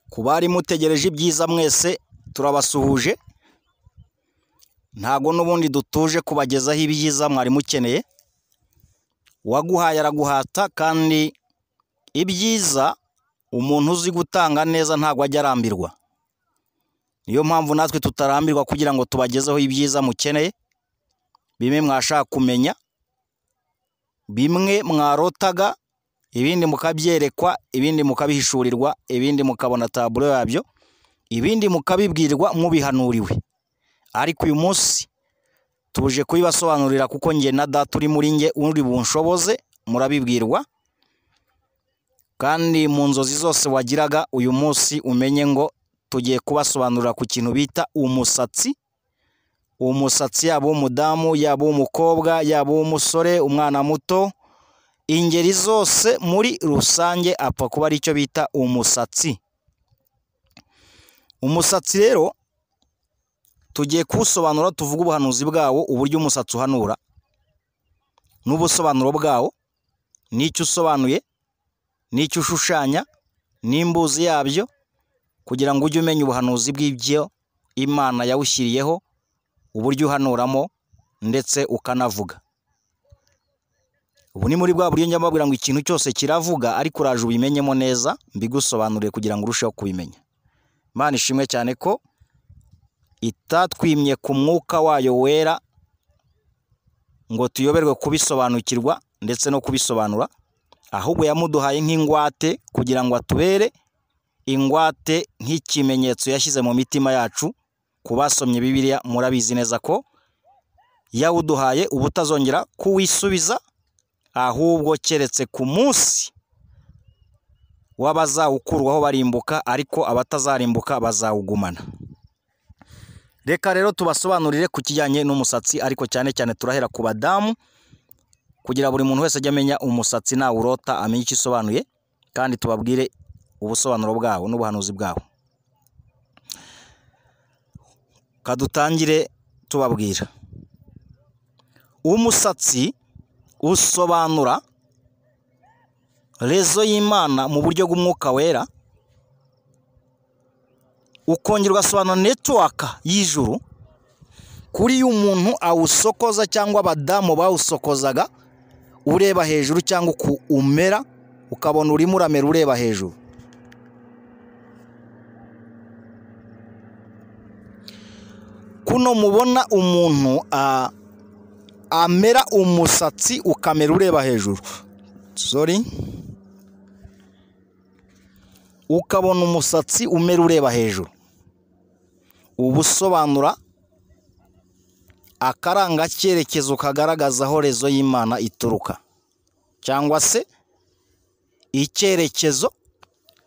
Ku bari mutegereje ibyiza mwese turabasuhuje, ntago n'ubundi dutuje kubagezaho ibyiza mwari mukeneye. Uwaguhaye araguhata, kandi ibyiza umuntu uzi gutanga neza ntago ajya arambirwa. Niyo mpamvu natwe tutarambirwa kugira ngo tubagezeho ibyiza mukeneye, bimwe mwashaka kumenya, bimwe mwarotaga, ibindi mukabyerekwa, ibindi mukabihishurirwa, ibindi mukabona taburo yabyo, ibindi mukabibwirwa mubihanuriwe. Ariko uyu munsi tuje kubibasobanurira kuko nge na data uri muri nge uri bunshoboze, murabibwirwa. Kandi mu nzozi zose wagiraga uyu munsi umenye ngo tugiye kubasobanurira ku kintu bita umusatsi. Umusatsi yaba umudamu, yaba umukobwa, yaba umusore, umwana muto, ingeri zose muri rusange apfa kuba ari cyo bita umusatsi. Umusatsi rero tugiye kuwusobanura, tuvuga ubuhanuzi bwawo, uburyo umusatsi uhanura n'ubusobanuro bwawo, n'icyo usobanuye, n'icyo ushushanya, n'imbuzi yabyo, kugira ngo ujye umenya ubuhanuzi bw'ibyo Imana yawushyiriyeho, uburyo uhanuramo ndetse ukanavuga. Ubu ni muri bwa buryo njya mbabwira ngo ikintu cyose kiravuga, ariko uraje ubimenyemo neza, mbigusobanurire kugira ngo urusheho kubimenya. Imana ishimwe cyane ko itatwimye ku mwuka wayo wera ngo tuyoberwe kubisobanukirwa ndetse no kubisobanura, ahubwo yamuduhaye nk'ingwate kugira ngo atubere ingwate nk'ikimenyetso yashyize mu mitima yacu. Ku basomye Bibiliya murabizi neza ko yawuduhaye ubutazongera kuwisubiza, ahubwo keretse ku munsi w'abazawukurwaho barimbuka, ariko abatazarimbuka bazawugumana. Reka rero tubasobanurire ku kijyanye n'umusatsi, ariko cyane cyane turahera ku badamu kugira buri muntu wese ajye amenya umusatsi nawurota amenye icyo usobanuye, kandi tubabwire ubusobanuro bwawo n'ubuhanuzi bwawo. Kadutangire tubabwira. Umusatsi usobanura rezo y'Imana mu buryo bw'umwuka wera, ukongera ugasobanura network y'ijuru kuri umuntu awusokoza, cyangwa abadamu bawusokozaga ureba hejuru, cyangwa umera ukabona urimo uramera ureba hejuru. Kuno mubona umuntu amera umusatsi ukamera ureba hejuru, ukabona umusatsi umera ureba hejuru, ubusobanura akaranga cyerekezo kagaragaza aho rezo y'Imana ituruka, cyangwa se icyerekezo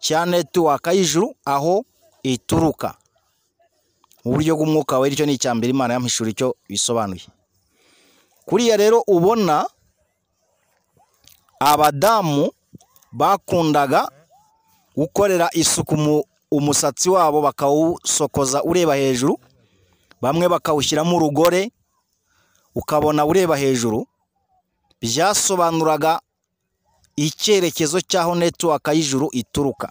cya network y'ijuru aho ituruka mu buryo bw'umwuka wera. Icyo ni icyambere Imana yampishura icyo bisobanuye. Kuriya rero ubona abadamu bakundaga gukorera isuku umusatsi wabo, bakawusokoza ureba hejuru, bamwe bakawushyiramo urugore ukabona ureba hejuru, byasobanuraga icyerekezo cy'aho network y'ijuru ituruka.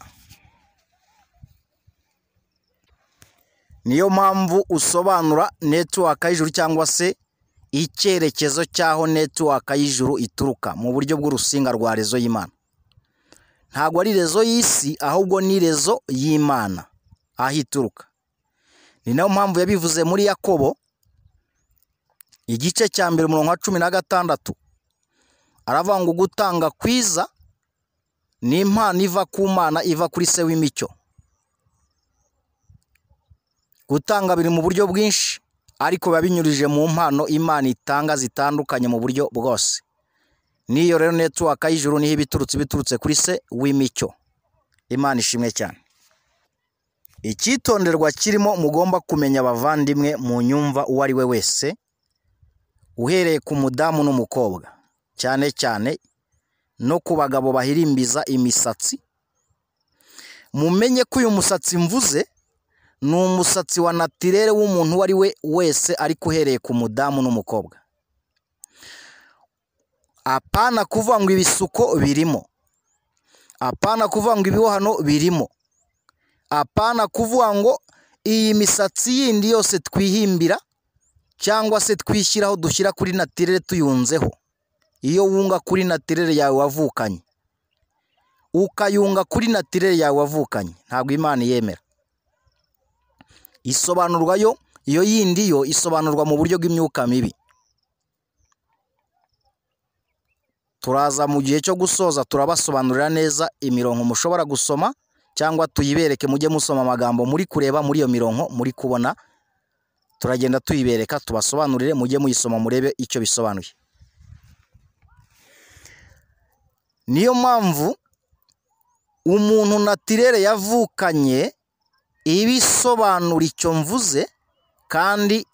Niyo mpamvu usobanura network y'ijuru, cyangwa se icyerekezo cy'aho network y'ijuru ituruka mu buryo bw'urusinga rwa rezo y'Imana. Ntabwo ari rezo y'isi, ahubwo ni rezo y'Imana aho ituruka. Ni nayo mpamvu yabivuze muri Yakobo igice cya mbere umurongo wa 16, aravuga ngo gutanga kwiza ni impano iva ku Mana, iva kuri se w'imicyo. Gutanga biri mu buryo bwinshi, ariko biba binyurije mu mpano Imana itanga zitandukanye mu buryo bwose. Niyo rero network y'ijuru niho biturutse kuri se w'imicyo. Imana ishimwe cyane. Icyitonderwa kirimo mugomba kumenya abavandimwe mu nyumva uwo ari we wese, uhereye ku mudamu n'umukobwa, cyane cyane no ku bagabo bahirimbiza imisatsi. Mumenye ko uyu musatsi mvuze ni umusatsi wa natirere w'umuntu uwo ari we wese, ariko uhereye ku mudamu n'umukobwa. Apana kuvuga ngo ibisuko birimo, apana kuvuga ngo ibibohano birimo, apana kuvuga ngo iyi misatsi yindi yose twihimbira cyangwa se twishyiraho dushyira kuri natirere tuyunzeho. Iyo wunga kuri natirere yawe wavukanye ukayunga kuri natirere yawe wavukanye, ntabwo Imana yemera. Isobanurwa iyo yindi yo isobanurwa mu buryo bw'imyuka mibi. Turaza mu gihe cyo gusoza turabasobanurira neza imirongo mushobora gusoma cyangwa tuyibereke, mujye musoma amagambo muri kureba muri iyo mirongo muri kubona, turagenda tuyibereka tubasobanurire, mujye muyisoma murebe icyo bisobanuye. Niyo mpamvu umuntu natirere yavukanye ibisobanura icyo mvuze, kandi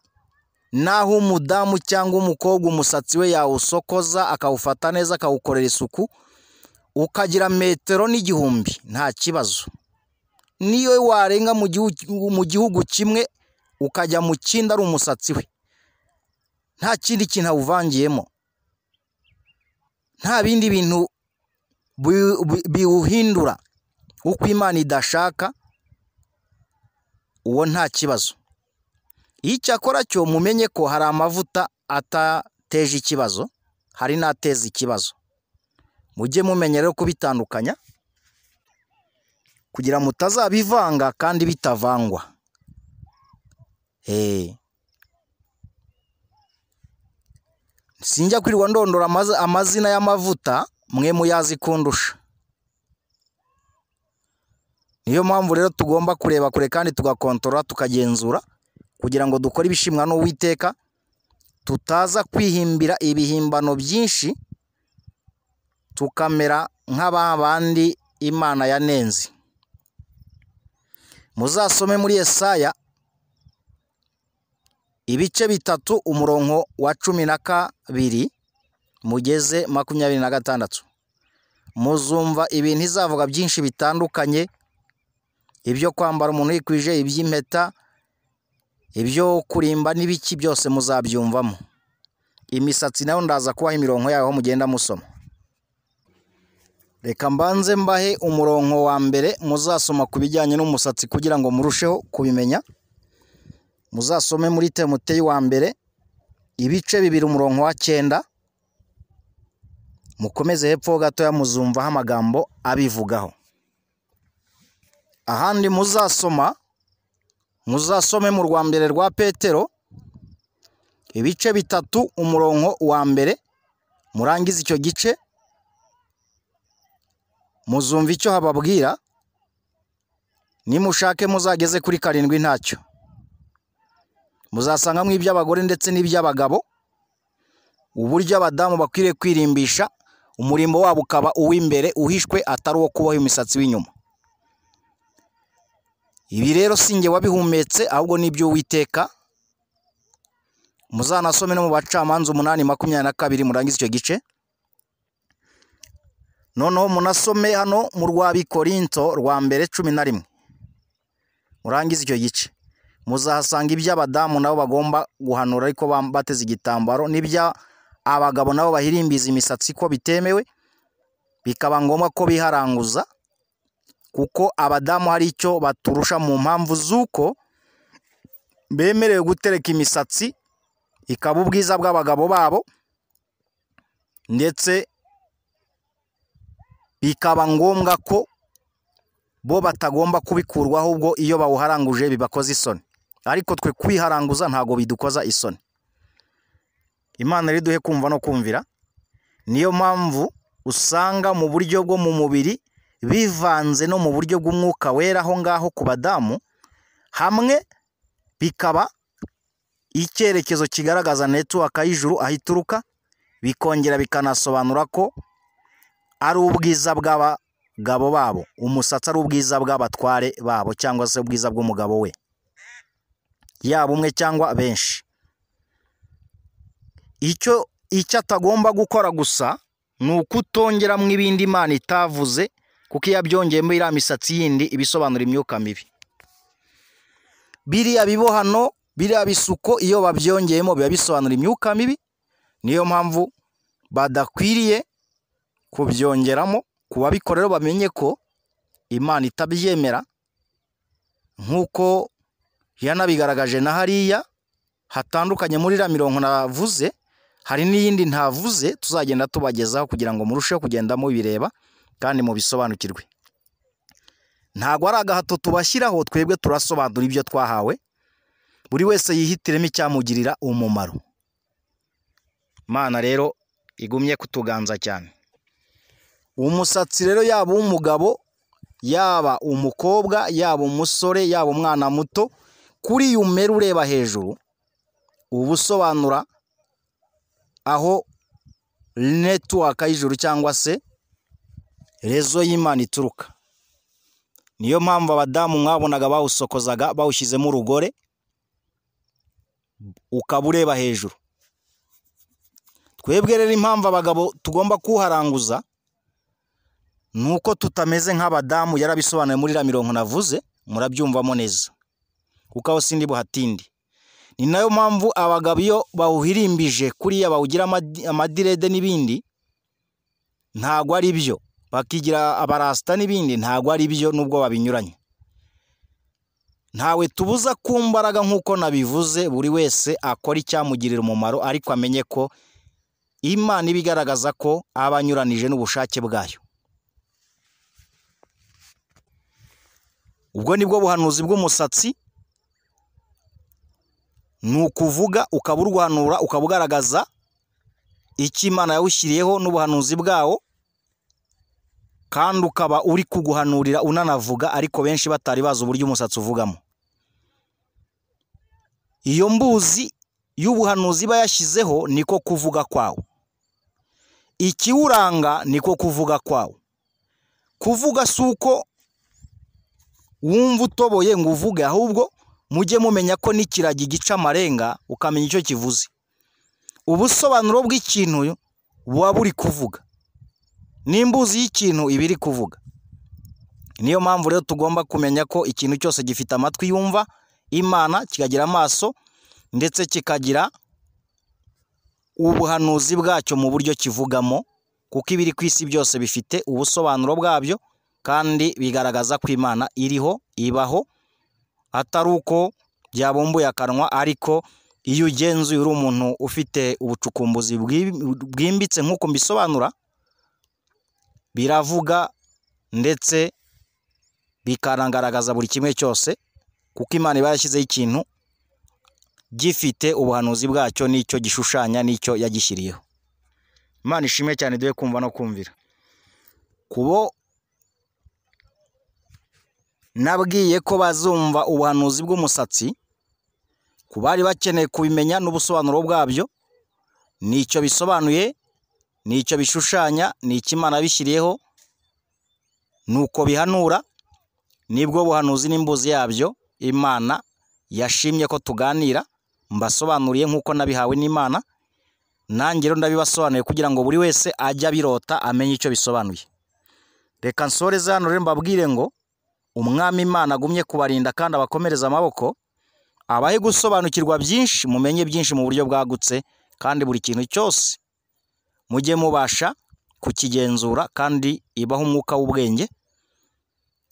naho umudamu cyangwa umukobwa umusatsi we yawusokoza akawufata neza akawukorera isuku ukagira metero n'igihumbi nta kibazo. Niyo warenga mu gihugu kimwe ukajya mu kindi ari umusatsi we, nta kindi kintu awuvangiyemo, nta bindi bintu biwuhindura uko Imana idashaka, uwo nta kibazo. Icyakora cyo mumenye ko hari amavuta atateje ikibazo, hari n'ateza ikibazo. Mujye mumenya rero kubitandukanya kugira mutazabivanga kandi bitavangwa. Sinjya kwirirwa ndondora amazina y'amavuta, mwe muyazi kundusha. Niyo mpamvu rero tugomba kureba kure kandi tugakontorora tukagenzura kugira ngo dukore ibishimwa n'Uwiteka, tutaza kwihimbira ibihimbano byinshi tukamera nk'abandi Imana yanenze. Muzasome muri Yesaya ibice 3 umurongo wa 12 mugeze 26. Muzumva ibintu izavuga byinshi bitandukanye, ibyo kwambara umuntu yikwije, iby'impeta, ibyo kurimba n'ibiki byose muzabyumvamo. Imisatsi nayo ndaza kubaha imirongo yaho mugenda musoma. Reka mbanze mbahe umurongo wa mbere muzasoma ku bijyanye n'umusatsi kugira ngo murusheho kubimenya. Muzasome muri Timoteyo wa mbere ibice 2 umurongo wa 9, mukomeze hepfo gatoya muzumvaho amagambo abivugaho. Ahandi muzasome mu rwa mbere rwa Petero ibice 3 umurongo wa mbere, murangize icyo gice muzumva icyo hababwira, nimushake muzageze kuri 7 ntacyo. Muzasangamo iby'abagore ndetse n'iby'abagabo, uburyo abadamu bakwiriye kwirimbisha, umurimo wabo ukaba uw'imbere uhishwe atari uwo kubaho imisatsi w'inyuma. Ibi rero sinjye wabihumetse ahubwo nibyo Uwiteka. Muzanasome no mu Bacamanza 8:22 murangize icyo gice. Noneho munasome hano mu rwa Bikorinto rwa mbere 11 murangize icyo gice. Muzahasanga iby'abadamu nabo bagomba guhanura ariko bateze igitambaro, n'ibya abagabo nabo bahirimbiza imisatsi ko bitemewe, bikaba ngombwa ko biharanguza, kuko abadamu hari icyo baturusha mu mpamvu z'uko bemerewe gutereka imisatsi ikaba ubwiza bw'abagabo babo, ndetse bikaba ngombwa ko bo batagomba kubikurwa, ahubwo iyo bawuharanguje bibakoza isoni. Ariko twe kwiharanguza ntago bidukoza isoni. Imana riduhe kumva no kumvira. Niyo mpamvu usanga mu buryo bwo mu mubiri bivanze no mu buryo bw'umwuka wera aho ngaho ku badamu, hamwe bikaba icyerekezo kigaragaza network y'ijuru aho ituruka, bikongera bikanasobanura ko ari ubwiza bw'abagabo babo, umusatsi ari ubwiza bw'abatware babo cyangwa se ubwiza bw'umugabo we, yaba umwe cyangwa benshi. Icyo atagomba gukora gusa ni ukutongeramo ibindi Imana itavuze, kuko iyo abyongeyemo iriya misatsi yindi ibisobanura imyuka mibi. Biriya bibohano, biriya bisuko iyo babyongeyemo biba bisobanura imyuka mibi. Niyo mpamvu badakwiriye kubyongeramo. Kuba bikorera bamenye ko Imana itabyemera, nk'uko yanabigaragaje na hariya hatandukanye muri iriya mirongo navuze, hari n'iyindi ntavuze tuzagenda tubagezaho kugira ngo murusheho kugenda mubireba kandi mubisobanukirwe. Ntabwo ari agahato tubashyiraho, twebwe turasobanura ibyo twahawe, buri wese yihitiremo icyamugirira umumaro. Imana rero igumye kutuganza cyane. Umusatsi rero yaba uw'umugabo, yaba umukobwa, yaba umusore, yaba umwana muto, kuri uyu umera ureba hejuru, uba usobanura aho network y'ijuru cyangwa se rezo y'Imana ituruka. Niyo mpamvu abadamu mwabonaga bawusokozaga bawushyizemo urugore, ukaba ureba hejuru. Twebwe rero impamvu abagabo tugomba kuharanguza nuko tutameze nk'abadamu, yarabisobanuye muri iriya mirongo navuze, murabyumvamo neza kuko aho sindi buhatindi. Ni nayo mpamvu abagabo iyo bawuhirimbije kuriya bawugira amadirede n'ibindi, ntabwo ari byo, bakigira abarasta n'ibindi, ntabwo ari byo nubwo babinyuranye. Ntawe tubuza ku mbaraga nk'uko nabivuze, buri wese akora icyamugirira umumaro, ariko amenye ko Imana ibigaragaza ko aba anyuranije n'ubushake bwayo. Ubwo nibwo buhanuzi bw'umusatsi, ni ukuvuga ukaba urwanura, ukaba ugaragaza icyo Imana yawushyiriyeho n'ubuhanuzi bwawo, kandi ukaba uri kuguhanurira unanavuga, ariko benshi batari bazi uburyo umusatsi uvugamo. Iyo mbuzi y'ubuhanuzi iba yashyizeho niko kuvuga kwawo, ikiwuranga niko kuvuga kwawo. Kuvuga si uko wumva utoboye ngo uvuge, ahubwo mujye mumenya ko n'ikiragi gica amarenga ukamenya icyo kivuze. Ubusobanuro bw'ikintu buba buri kuvuga, n'imbuzi y'ikintu iba iri kuvuga. Niyo mpamvu rero tugomba kumenya ko ikintu cyose gifite amatwi yumva Imana, kikagira amaso ndetse kikagira ubuhanuzi bwacyo mu buryo kivugamo, kuko ibiri ku isi byose bifite ubusobanuro bwabyo kandi bigaragaza ko Imana iriho, ibaho, atari uko byabumbuye akanwa. Ariko iyo ugenzuye uri umuntu ufite ubucukumbuzi bwimbitse nk'uko mbisobanura, biravuga ndetse bikanagaragaza buri kimwe cyose, kuko Imana iba yashyizeho ikintu gifite ubuhanuzi bwacyo n'icyo gishushanya n'icyo yagishyiriyeho. Imana ishimwe cyane, duhe kumva no kumvira. Kubo nabwiye ko bazumva ubuhanuzi bw'umusatsi, ku bari bakeneye kubimenya n'ubusobanuro bwabyo, n'icyo bisobanuye, n'icyo bishushanya, n'icyo Imana bishyiriyeho, nuko bihanura, nibwo buhanuzi n'imbuzi yabyo Imana yashimye ko tuganira, mbasobanuriye nk'uko nabihawe n'Imana. Nanjye rero ndabibasobanuye kugira ngo buri wese ajye abirota amenye icyo bisobanuye. Reka nsoreze hano rero mbabwire ngo Umwami Imana agumye kubarinda kandi abakomereza amaboko, abahe gusobanukirwa byinshi, mumenye byinshi mu buryo bwagutse, kandi buri kintu cyose mujye mubasha kukigenzura, kandi ibaho umwuka w'ubwenge,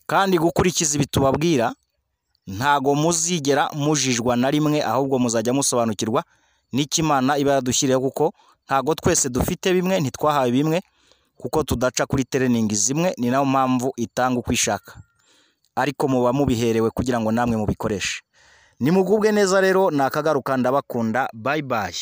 kandi gukurikiza ibi tubabwira ntago muzigera mujijwa na rimwe, ahubwo muzajya musobanukirwa n'icyo Imana iba yadushyiriyeho, kuko ntago twese dufite bimwe, ntitwahawe bimwe, kuko tudaca kuri training zimwe. Ni nayo mpamvu itanga uko ishaka, ariko muba mubiherewe kugira ngo namwe mubikoreshe. Nimugubwe neza rero, nakagaruka, ndabakunda, bye bye.